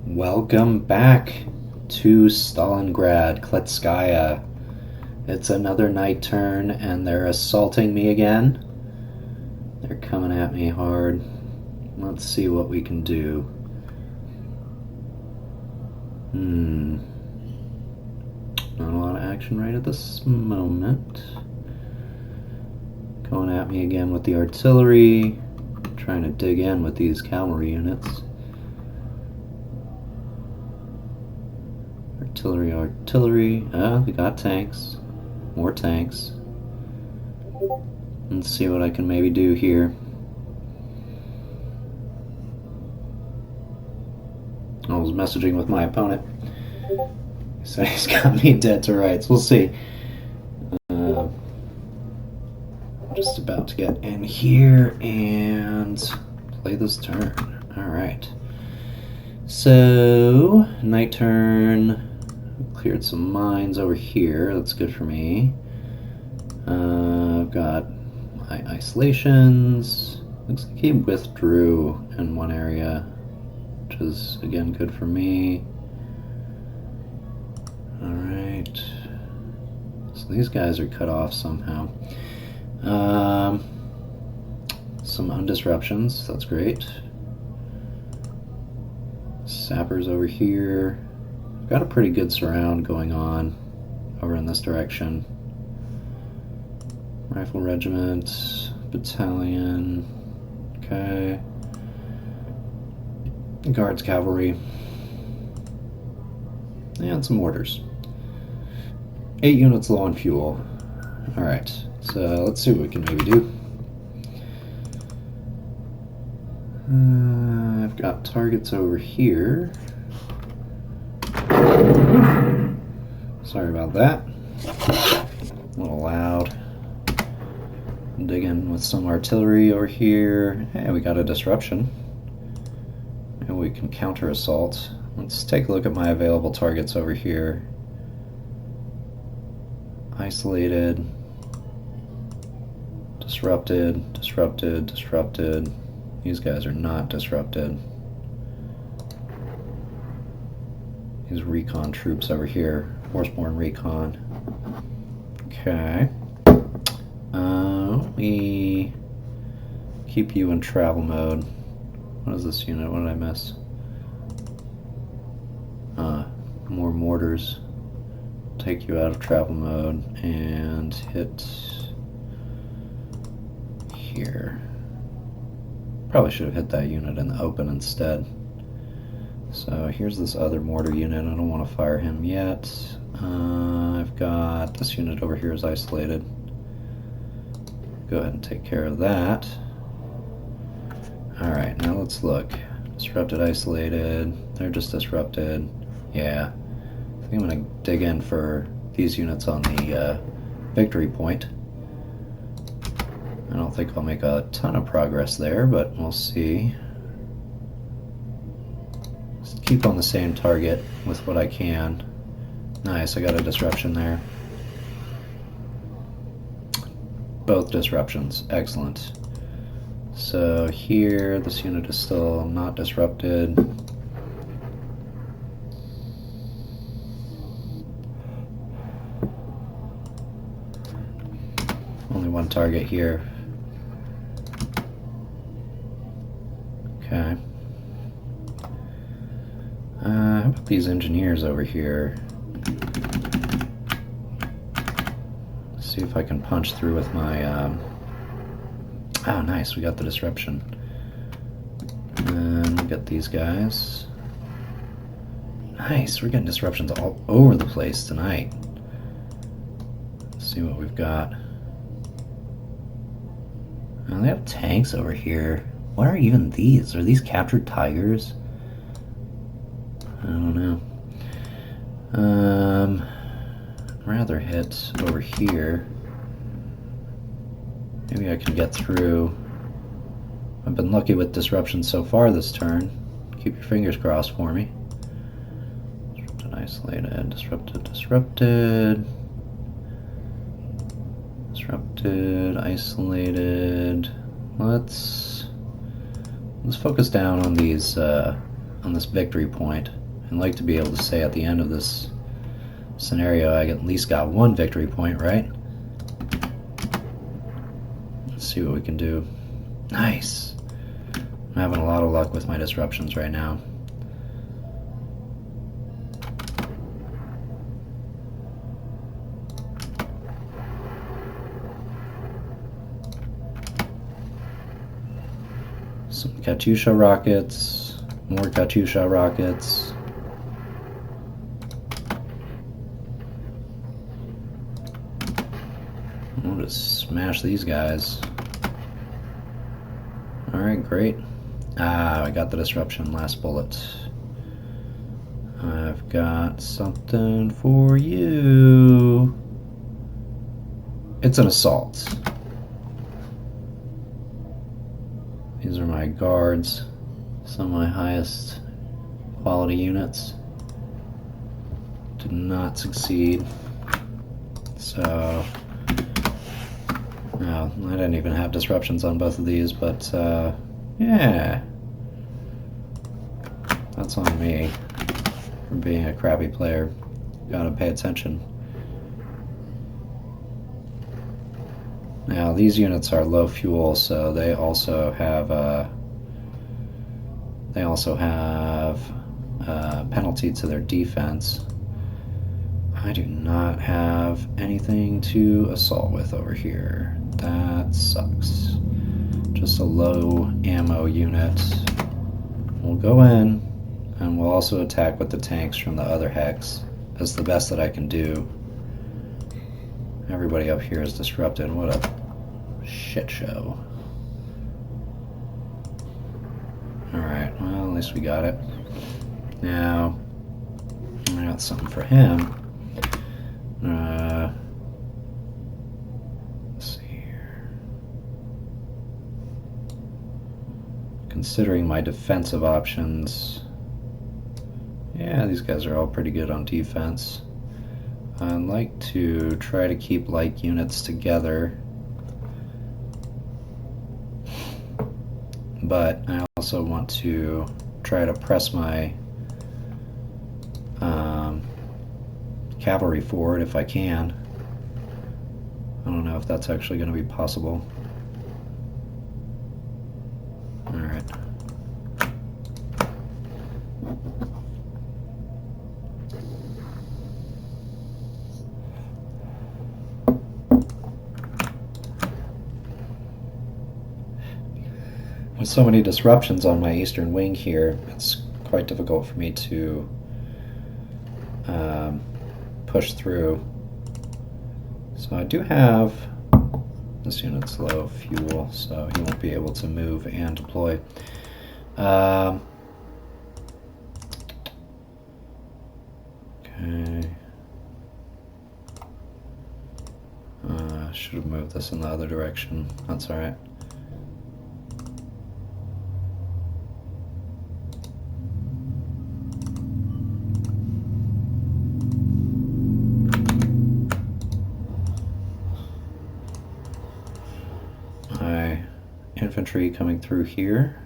Welcome back to Stalingrad, Kletskaya. It's another night turn and they're assaulting me again. They're coming at me hard. Let's see what we can do. Not a lot of action right at this moment. Going at me again with the artillery. Trying to dig in with these cavalry units. Artillery. They got tanks. More tanks. Let's see what I can maybe do here. I was messaging with my opponent. So he's got me dead to rights. We'll see. Just about to get in here and play this turn. Alright. So, night turn. Cleared some mines over here. That's good for me. I've got my isolations. Looks like he withdrew in one area, which is again good for me. Alright. So these guys are cut off somehow. Some undisruptions. That's great. Sappers over here. Got a pretty good surround going on over in this direction. Rifle regiment, battalion, okay. Guards cavalry. And some mortars. 8 units low on fuel. Alright, so let's see what we can maybe do. I've got targets over here. Sorry about that. A little loud. Dig in with some artillery over here. Hey, we got a disruption. Maybe we can counter assault. Let's take a look at my available targets over here. Isolated. Disrupted. Disrupted. Disrupted. These guys are not disrupted. These recon troops over here. Horseborne recon. Okay. Let me keep you in travel mode. What is this unit? What did I miss? More mortars. Take you out of travel mode and hit here. Probably should have hit that unit in the open instead. So here's this other mortar unit. I don't want to fire him yet. I've got this unit over here is isolated. Go ahead and take care of that. Alright, now let's look. Disrupted, isolated. They're just disrupted. Yeah. I think I'm going to dig in for these units on the victory point. I don't think I'll make a ton of progress there, but we'll see. Just keep on the same target with what I can. Nice, I got a disruption there. Both disruptions, excellent. So here, this unit is still not disrupted. Only one target here. Okay. How about these engineers over here? See if I can punch through with my, oh nice, we got the disruption. And we got these guys. Nice, we're getting disruptions all over the place tonight. Let's see what we've got. Oh, they have tanks over here. What are even these? Are these captured tigers? I don't know. Rather hit over here. Maybe I can get through. I've been lucky with disruptions so far this turn. Keep your fingers crossed for me. Disrupted, isolated, disrupted, disrupted. Disrupted, isolated. Let's focus down on these on this victory point. I'd like to be able to say at the end of this scenario I at least got one victory point, right? Let's see what we can do. Nice. I'm having a lot of luck with my disruptions right now. Some Katyusha rockets, more Katyusha rockets. We'll just smash these guys. Alright, great. I got the disruption, last bullet. I've got something for you. It's an assault. These are my guards, some of my highest quality units. Did not succeed. So, no, I didn't even have disruptions on both of these, but yeah. That's on me for being a crappy player. Gotta pay attention. Now these units are low fuel, so they also have penalty to their defense. I do not have anything to assault with over here. That sucks. Just a low ammo unit. We'll go in, and we'll also attack with the tanks from the other hex. That's the best that I can do. Everybody up here is disrupted. What a shit show. Alright, well, at least we got it. Now, I got something for him. Let's see here. Considering my defensive options, yeah, these guys are all pretty good on defense. I'd like to try to keep like units together, but I also want to try to press my cavalry forward if I can. I don't know if that's actually going to be possible. Alright. With so many disruptions on my eastern wing here, it's quite difficult for me to push through. So I do have, this unit's low fuel, so he won't be able to move and deploy. Okay. Should have moved this in the other direction. That's alright. Infantry coming through here.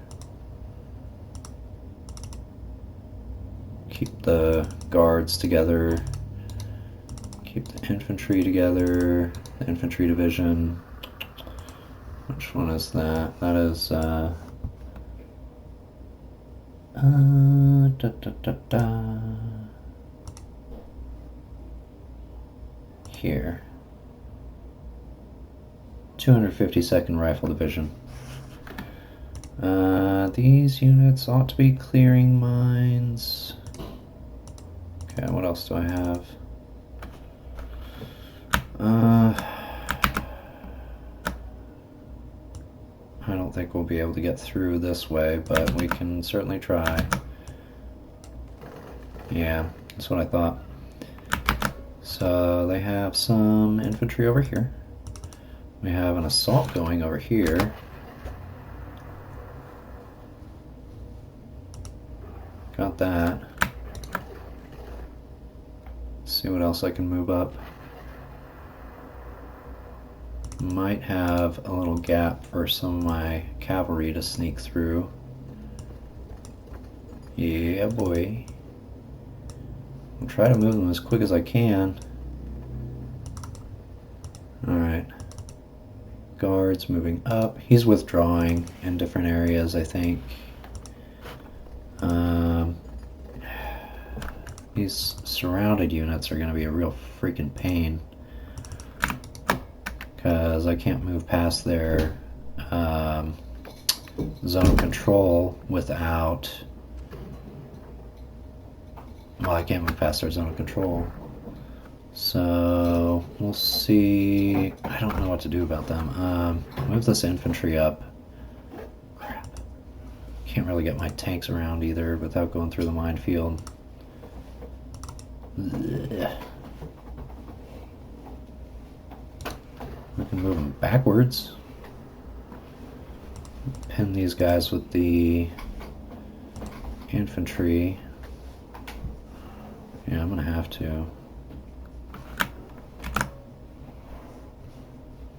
Keep the guards together. Keep the infantry together. The infantry division. Which one is that? That is here. 252nd Rifle Division. These units ought to be clearing mines. Okay, what else do I have? I don't think we'll be able to get through this way, but we can certainly try. Yeah, that's what I thought. So they have some infantry over here. We have an assault going over here. Got that. Let's see what else I can move up. Might have a little gap for some of my cavalry to sneak through. Yeah, boy. I'll try to move them as quick as I can. Alright. Guards moving up. He's withdrawing in different areas, I think. These surrounded units are going to be a real freaking pain, because I can't move past their zone of control without... Well, I can't move past their zone of control. So, we'll see. I don't know what to do about them. Move this infantry up. Crap. Can't really get my tanks around either without going through the minefield. Ugh. I can move them backwards. Pin these guys with the infantry. Yeah, I'm gonna have to.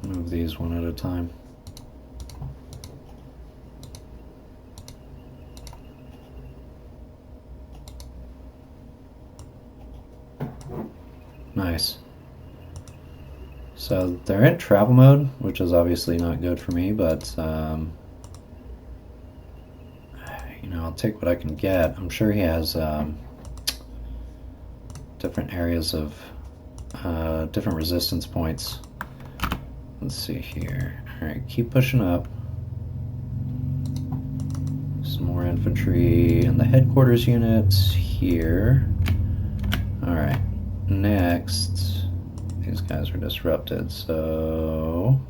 Move these one at a time. Nice. So they're in travel mode, which is obviously not good for me, but you know, I'll take what I can get. I'm sure he has different areas of different resistance points. Let's see here. Alright, keep pushing up. Some more infantry and the headquarters units here. Alright, next, these guys are disrupted, so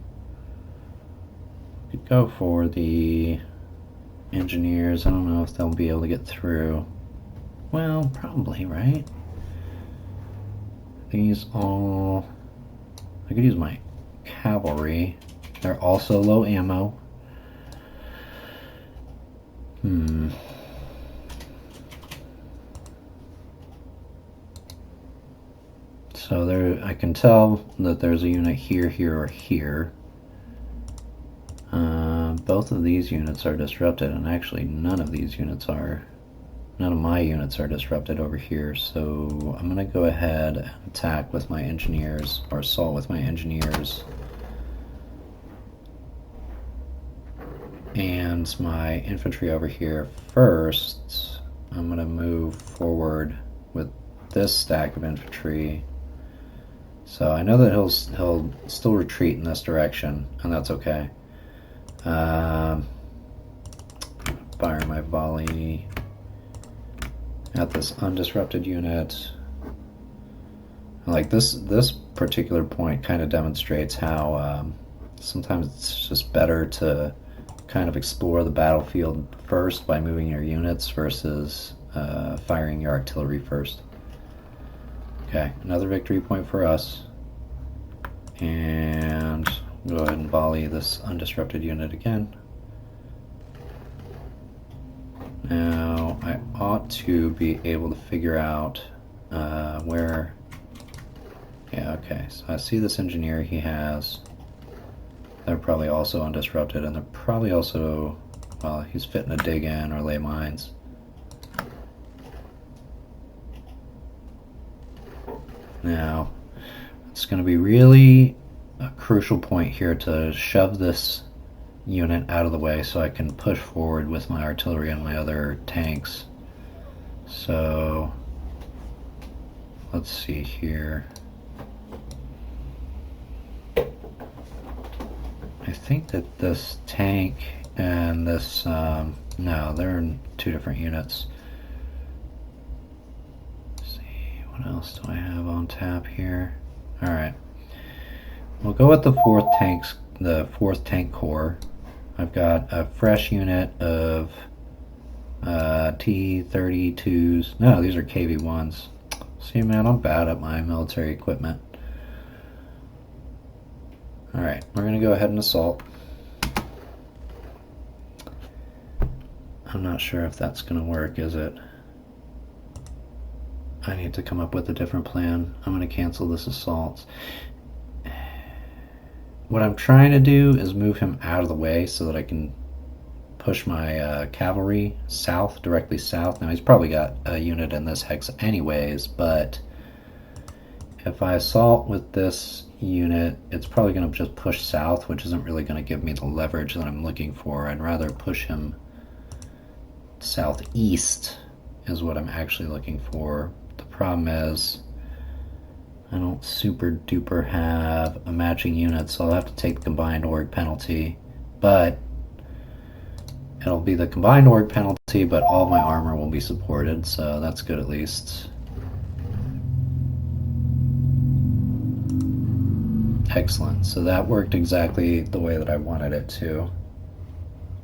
we could go for the engineers. I don't know if they'll be able to get through. Well, probably, right? These all... I could use my cavalry. They're also low ammo. So there, I can tell that there's a unit here, here, or here. Both of these units are disrupted, and actually none of these units are. None of my units are disrupted over here, so I'm going to go ahead and attack with my engineers, or assault with my engineers. And my infantry over here first. I'm going to move forward with this stack of infantry. So I know that he'll still retreat in this direction, and that's okay. Fire my volley at this undisrupted unit. Like this particular point kind of demonstrates how sometimes it's just better to kind of explore the battlefield first by moving your units versus firing your artillery first. Okay, another victory point for us. And go ahead and volley this undisrupted unit again. Now, I ought to be able to figure out where... Yeah, okay, so I see this engineer he has. They're probably also undisrupted, and they're probably also... Well, he's fitting to dig in or lay mines. Now, it's going to be really a crucial point here to shove this unit out of the way so I can push forward with my artillery and my other tanks. So, let's see here. I think that this tank and this, no, they're in two different units. What else do I have on tap here? Alright. We'll go with the fourth tank corps. I've got a fresh unit of T-32s. No, these are KV-1s. See, man, I'm bad at my military equipment. Alright, we're going to go ahead and assault. I'm not sure if that's going to work, is it? I need to come up with a different plan. I'm going to cancel this assault. What I'm trying to do is move him out of the way so that I can push my cavalry south, directly south. Now he's probably got a unit in this hex anyways, but if I assault with this unit, it's probably going to just push south, which isn't really going to give me the leverage that I'm looking for. I'd rather push him southeast is what I'm actually looking for. The problem is I don't super duper have a matching unit, so I'll have to take the combined org penalty, but it'll be the combined org penalty, but all my armor will be supported, so that's good at least. Excellent, so that worked exactly the way that I wanted it to.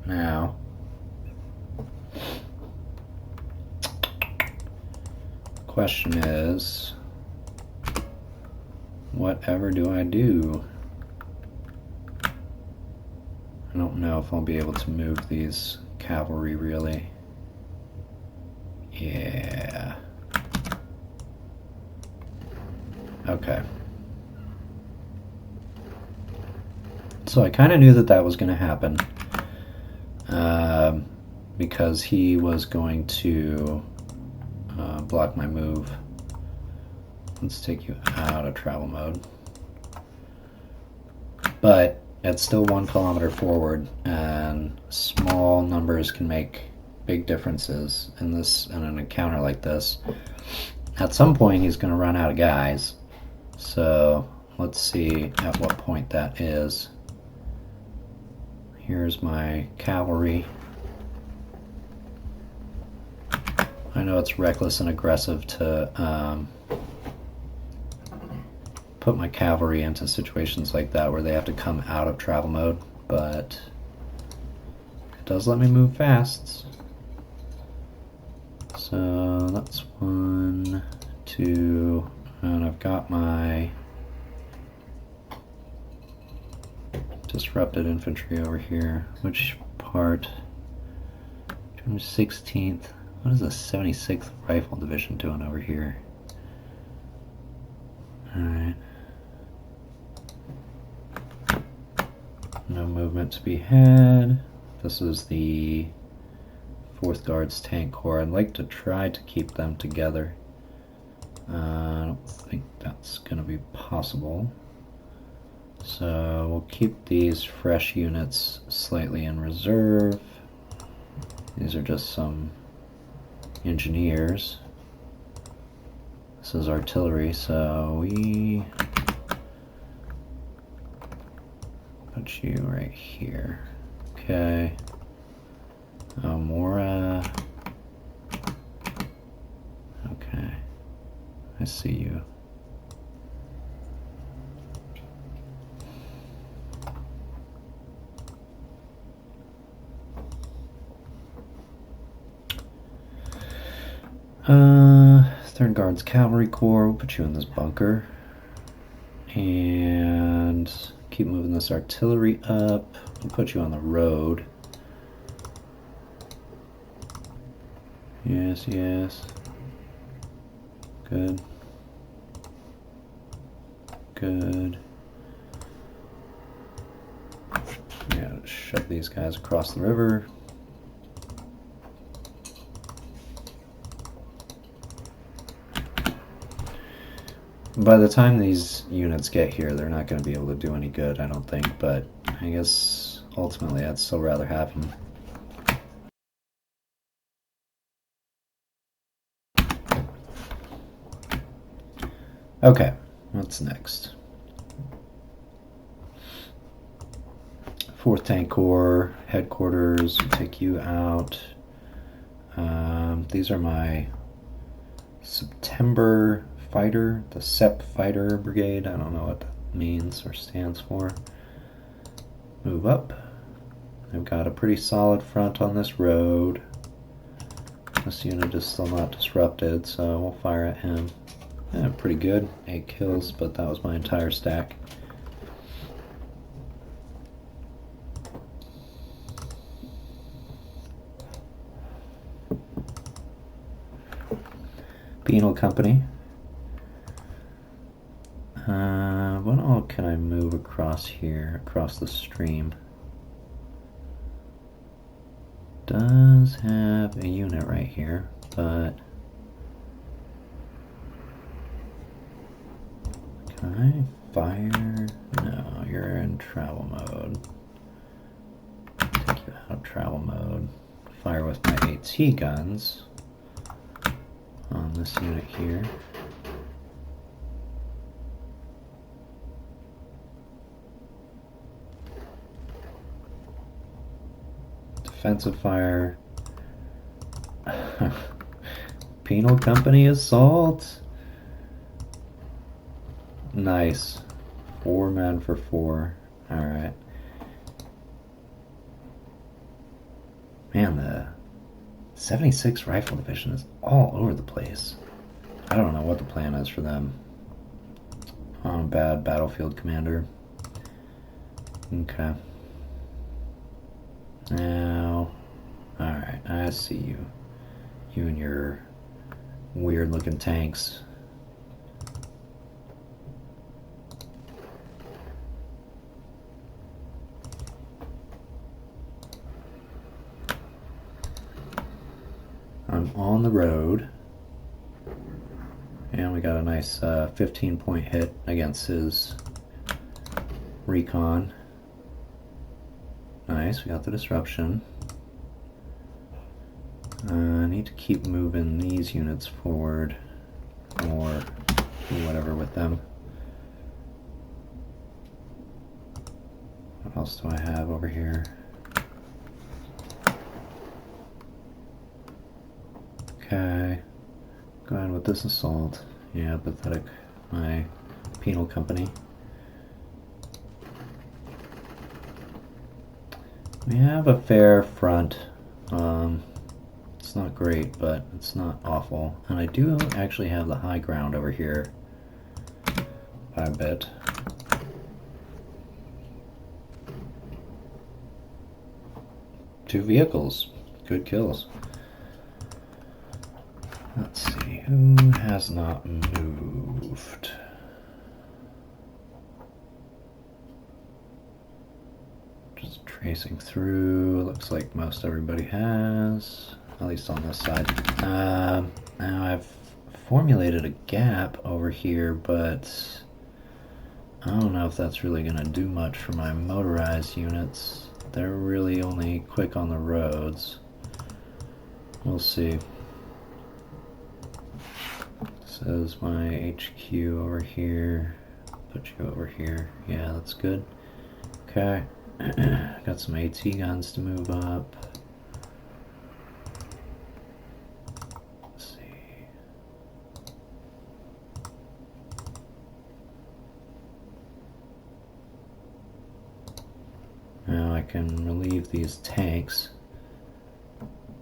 Now, question is, whatever do I do? I don't know if I'll be able to move these cavalry really. Yeah. Okay. So I kind of knew that that was going to happen because he was going to block my move. Let's take you out of travel mode. But it's still 1 kilometer forward, and small numbers can make big differences in an encounter like this. At some point he's going to run out of guys, so let's see at what point that is. Here's my cavalry. I know it's reckless and aggressive to put my cavalry into situations like that where they have to come out of travel mode, but it does let me move fast. So that's 1, 2, and I've got my disrupted infantry over here. Which part? 216th. What is the 76th Rifle Division doing over here? Alright. No movement to be had. This is the 4th Guards Tank Corps. I'd like to try to keep them together. I don't think that's going to be possible. So we'll keep these fresh units slightly in reserve. These are just some engineers. This is artillery, so we put you right here. Okay. Mora. Okay. I see you. Third Guards Cavalry Corps, we'll put you in this bunker. And keep moving this artillery up. We'll put you on the road. Yes, yes. Good. Good. Yeah, shove these guys across the river. By the time these units get here, they're not going to be able to do any good, I don't think, but I guess ultimately I'd still rather have them. Okay, what's next? 4th Tank Corps, headquarters, we'll take you out. These are my September fighter, the SEP Fighter Brigade. I don't know what that means or stands for. Move up. I've got a pretty solid front on this road. This unit is still not disrupted, so we'll fire at him. Yeah, pretty good. 8 kills, but that was my entire stack. Penal Company. What all can I move across here, across the stream? does have a unit right here, but can I fire? No, you're in travel mode. Take you out of travel mode. Fire with my AT guns on this unit here. Defensive fire. Penal Company assault. Nice. 4 men for 4. Alright. Man, the 76 Rifle Division is all over the place. I don't know what the plan is for them. I'm a bad battlefield commander. Okay. Now, alright, I see you. You and your weird looking tanks. I'm on the road. And we got a nice 15-point hit against his recon. Nice, we got the disruption. I need to keep moving these units forward or do whatever with them. What else do I have over here? Okay, go ahead with this assault. Yeah, pathetic. My Penal Company. We have a fair front. It's not great, but it's not awful. And I do actually have the high ground over here by a bit. Two vehicles. Good kills. Let's see, who has not moved? Just tracing through, looks like most everybody has, at least on this side. Now I've formulated a gap over here, but I don't know if that's really going to do much for my motorized units. They're really only quick on the roads. We'll see. This is my HQ over here. Put you over here. Yeah, that's good. Okay. Got some AT guns to move up. Let's see. Now I can relieve these tanks.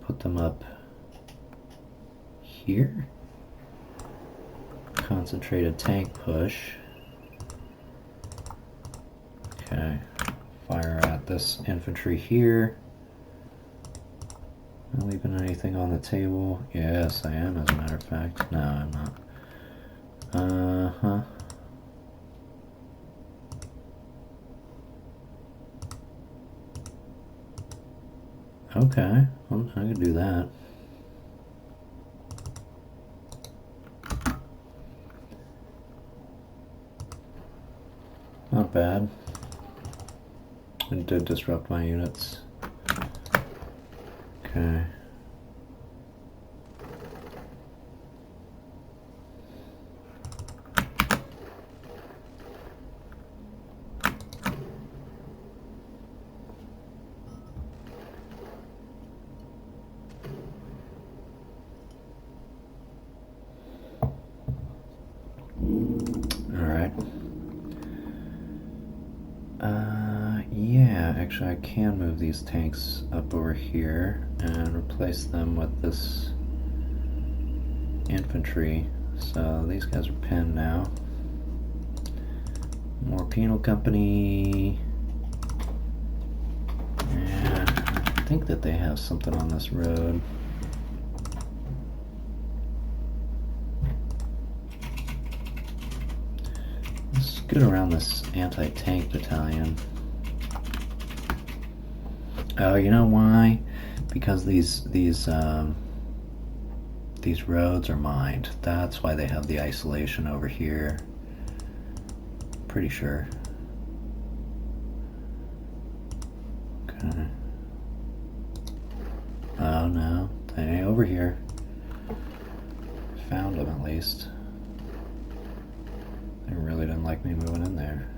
Put them up here. Concentrated tank push. Okay. Fire at this infantry here. Am I leaving anything on the table? Yes, I am, as a matter of fact. No, I'm not. Okay, well, I can do that. Not bad. It did disrupt my units. Okay. Yeah, actually I can move these tanks up over here and replace them with this infantry. So these guys are pinned now. More Penal Company. Yeah, I think that they have something on this road. Let's scoot around this anti-tank battalion. Oh, you know why? because these roads are mined. That's why they have the isolation over here. Pretty sure. Okay. Oh no, they ain't over here. Found them at least. They really didn't like me moving in there.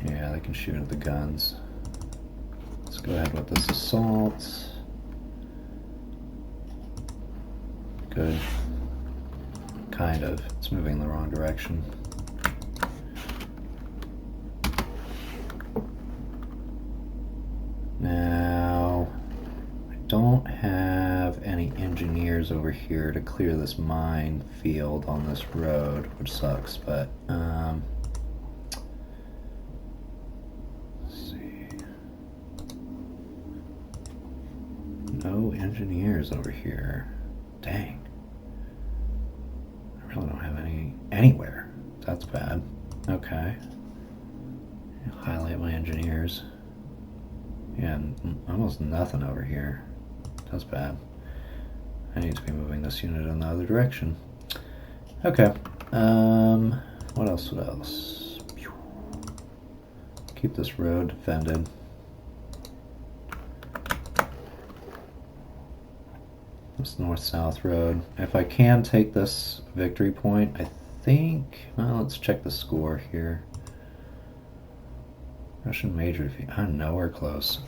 Yeah, they can shoot at the guns. Let's go ahead with this assault. Good. Kind of. It's moving in the wrong direction. Now, I don't have any engineers over here to clear this mine field on this road, which sucks, but let's see. No engineers over here. Dang. I really don't have any anywhere. That's bad. Okay. Highlight my engineers. Yeah, almost nothing over here. That's bad. I need to be moving this unit in the other direction. Okay. What else? What else? Keep this road defended. This north-south road. If I can take this victory point, I think... Well, let's check the score here. Russian major defeat. I'm nowhere close.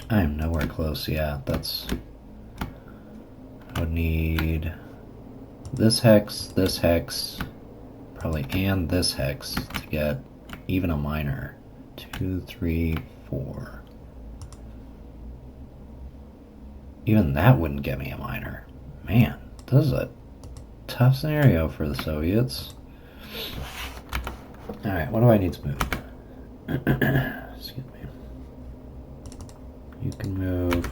I am nowhere close, yeah. That's... I would need this hex, probably, and this hex to get even a minor. 2, 3, 4. Even that wouldn't get me a minor. Man, this is a tough scenario for the Soviets. Alright, what do I need to move? Excuse me. You can move.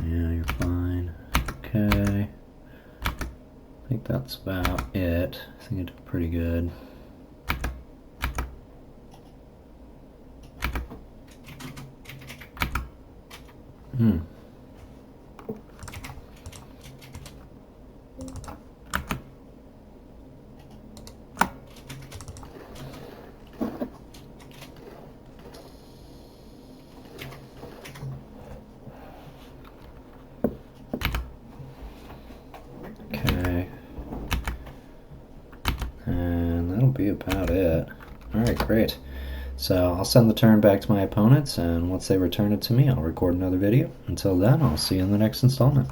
Yeah, you're fine. Okay. I think that's about it. I think I did pretty good. Okay. And that'll be about it. Alright, great. So I'll send the turn back to my opponents, and once they return it to me, I'll record another video. Until then, I'll see you in the next installment.